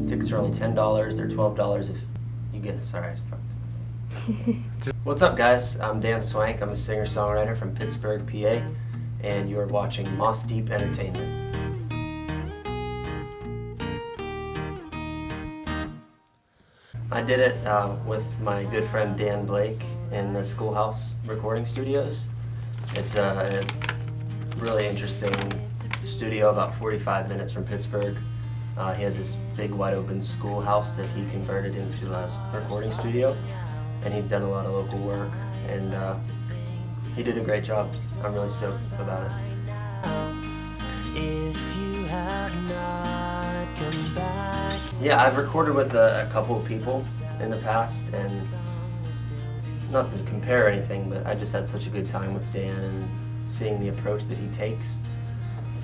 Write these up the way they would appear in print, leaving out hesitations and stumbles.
Tickets are only $10. They're $12 if you get. Sorry, I fucked. What's up, guys? I'm Dan Swank. I'm a singer-songwriter from Pittsburgh, PA, and you're watching Mossdeep Entertainment. I did it with my good friend Dan Blake in the Schoolhouse recording studios. It's a really interesting studio about 45 minutes from Pittsburgh. He has this big wide open schoolhouse that he converted into a recording studio, and he's done a lot of local work, and he did a great job. I'm really stoked about it. If you have not come back. Yeah, I've recorded with a couple of people in the past, and not to compare anything, but I just had such a good time with Dan and seeing the approach that he takes.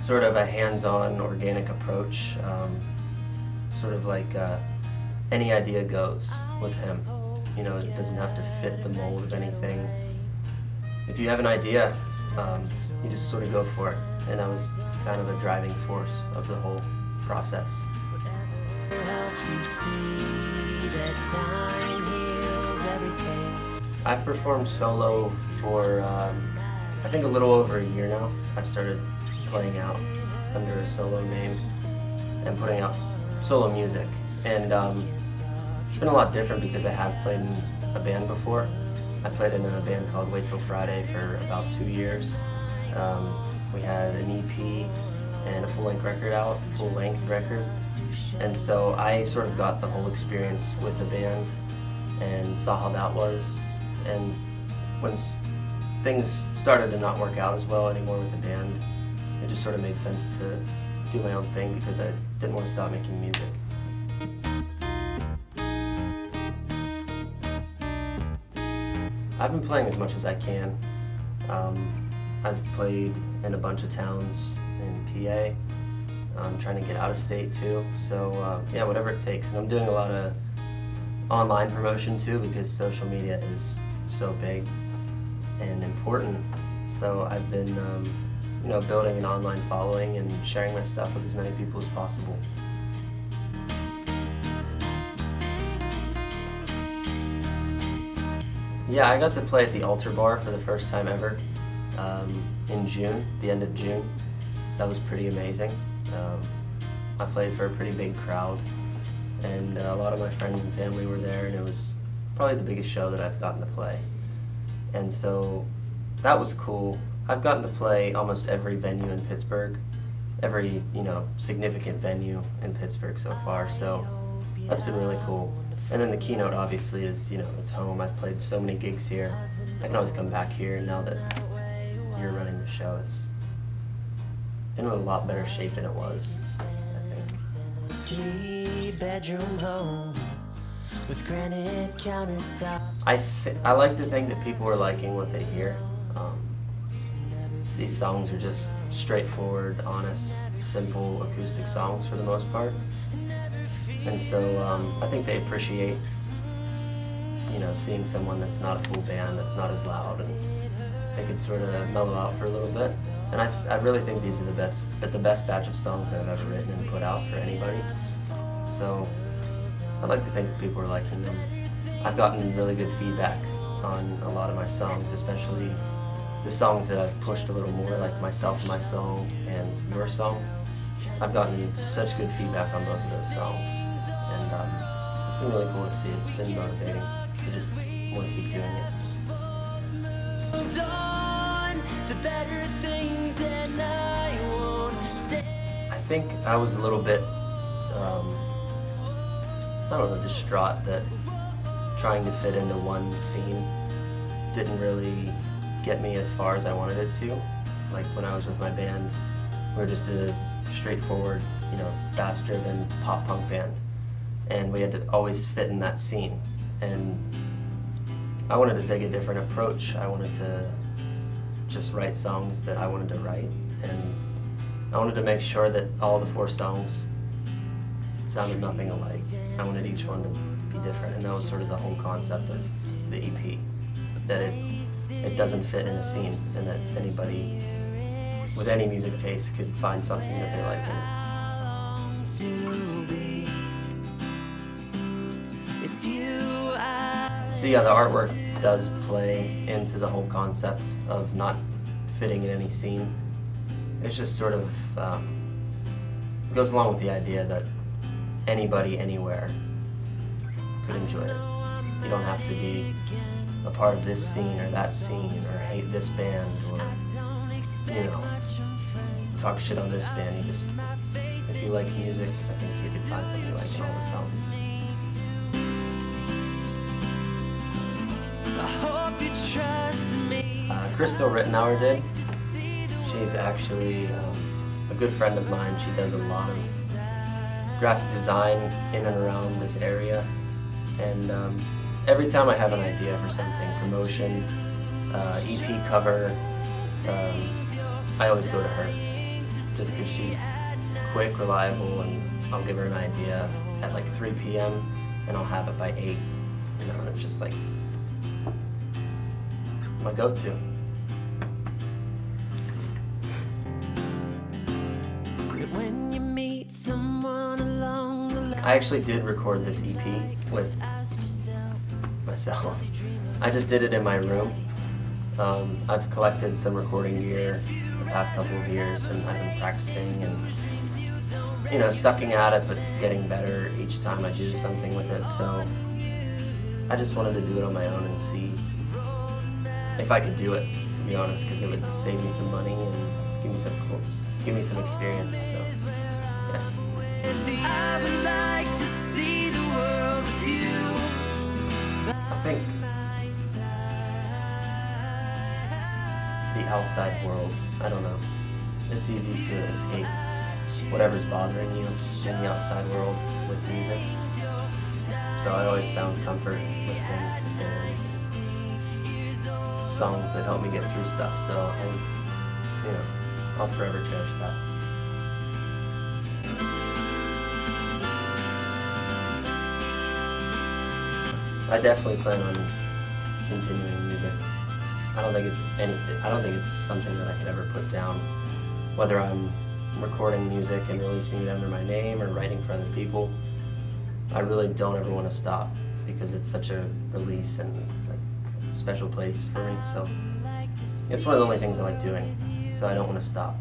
Sort of a hands-on, organic approach, sort of like any idea goes with him. You know, it doesn't have to fit the mold of anything. If you have an idea, you just sort of go for it. And that was kind of a driving force of the whole process. I've performed solo for, I think, a little over a year now. I've started playing out under a solo name and putting out solo music. And it's been a lot different because I have played in a band before. I played in a band called Wait Till Friday for about 2 years. We had an EP and a full-length record. And so I sort of got the whole experience with the band and saw how that was. And when things started to not work out as well anymore with the band, it just sort of made sense to do my own thing because I didn't want to stop making music. I've been playing as much as I can. I've played in a bunch of towns in PA. I'm trying to get out of state too, so yeah, whatever it takes. And I'm doing a lot of online promotion too because social media is so big and important. So I've been you know, building an online following and sharing my stuff with as many people as possible. Yeah, I got to play at the Altar Bar for the first time ever in June, the end of June. That was pretty amazing. I played for a pretty big crowd, and a lot of my friends and family were there, and it was probably the biggest show that I've gotten to play. And so that was cool. I've gotten to play almost every venue in Pittsburgh, every, you know, significant venue in Pittsburgh so far, so that's been really cool. And then the Keynote obviously is, you know, it's home. I've played so many gigs here. I can always come back here, and now that you're running the show, it's in a lot better shape than it was, I think. 3-bedroom home with granite countertops. I like to think that people are liking what they hear. These songs are just straightforward, honest, simple acoustic songs for the most part. And so I think they appreciate, you know, seeing someone that's not a full band, that's not as loud, and they could sort of mellow out for a little bit. And I really think these are the best batch of songs that I've ever written and put out for anybody. So I'd like to think people are liking them. I've gotten really good feedback on a lot of my songs, especially the songs that I've pushed a little more, like Myself, My Song, and Your Song. I've gotten such good feedback on both of those songs, and it's been really cool to see. It's been motivating to just want to keep doing it. I think I was a little bit, I don't know, distraught that trying to fit into one scene didn't really get me as far as I wanted it to. Like when I was with my band, we were just a straightforward, you know, fast-driven pop punk band, and we had to always fit in that scene. And I wanted to take a different approach. I wanted to just write songs that I wanted to write, and I wanted to make sure that all the 4 songs sounded nothing alike. I wanted each one to be different, and that was sort of the whole concept of the EP, that it doesn't fit in a scene, and that anybody with any music taste could find something that they like in it. So yeah, the artwork does play into the whole concept of not fitting in any scene. It's just sort of goes along with the idea that anybody, anywhere could enjoy it. You don't have to be a part of this scene or that scene, or hate this band, or, you know, talk shit on this band. You just, if you like music, I think you could find something you like in all the songs. Crystal Rittenauer did. She's actually a good friend of mine. She does a lot of graphic design in and around this area, and every time I have an idea for something, promotion, EP cover, I always go to her, just because she's quick, reliable, and I'll give her an idea at like 3 p.m. and I'll have it by 8, you know, and it's just like my go-to. When you meet someone along the line, I actually did record this EP with myself. I just did it in my room. I've collected some recording gear the past couple of years, and I've been practicing and, you know, sucking at it, but getting better each time I do something with it. So I just wanted to do it on my own and see if I could do it, to be honest, because it would save me some money and give me some experience. So yeah. I would like to see the world with you. I think the outside world, I don't know. It's easy to escape whatever's bothering you in the outside world with music. So I always found comfort listening to bands and songs that help me get through stuff. So you know, I'll forever cherish that. I definitely plan on continuing music. I don't think it's something that I could ever put down. Whether I'm recording music and releasing it under my name or writing for other people, I really don't ever want to stop, because it's such a release and like a special place for me. So it's one of the only things I like doing. So I don't want to stop.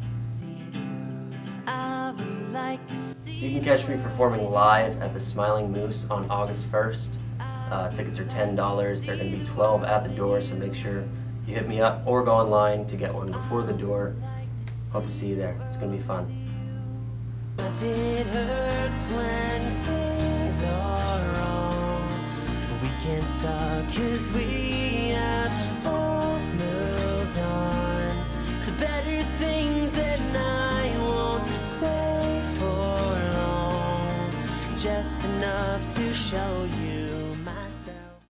You can catch me performing live at the Smiling Moose on August 1st. Tickets are $10. They're going to be $12 at the door, so make sure you hit me up or go online to get one before the door. Hope to see you there. It's going to be fun. It hurts when things are wrong. We can talk 'cause we have both moved on to better things, and I won't stay for long, just enough to show you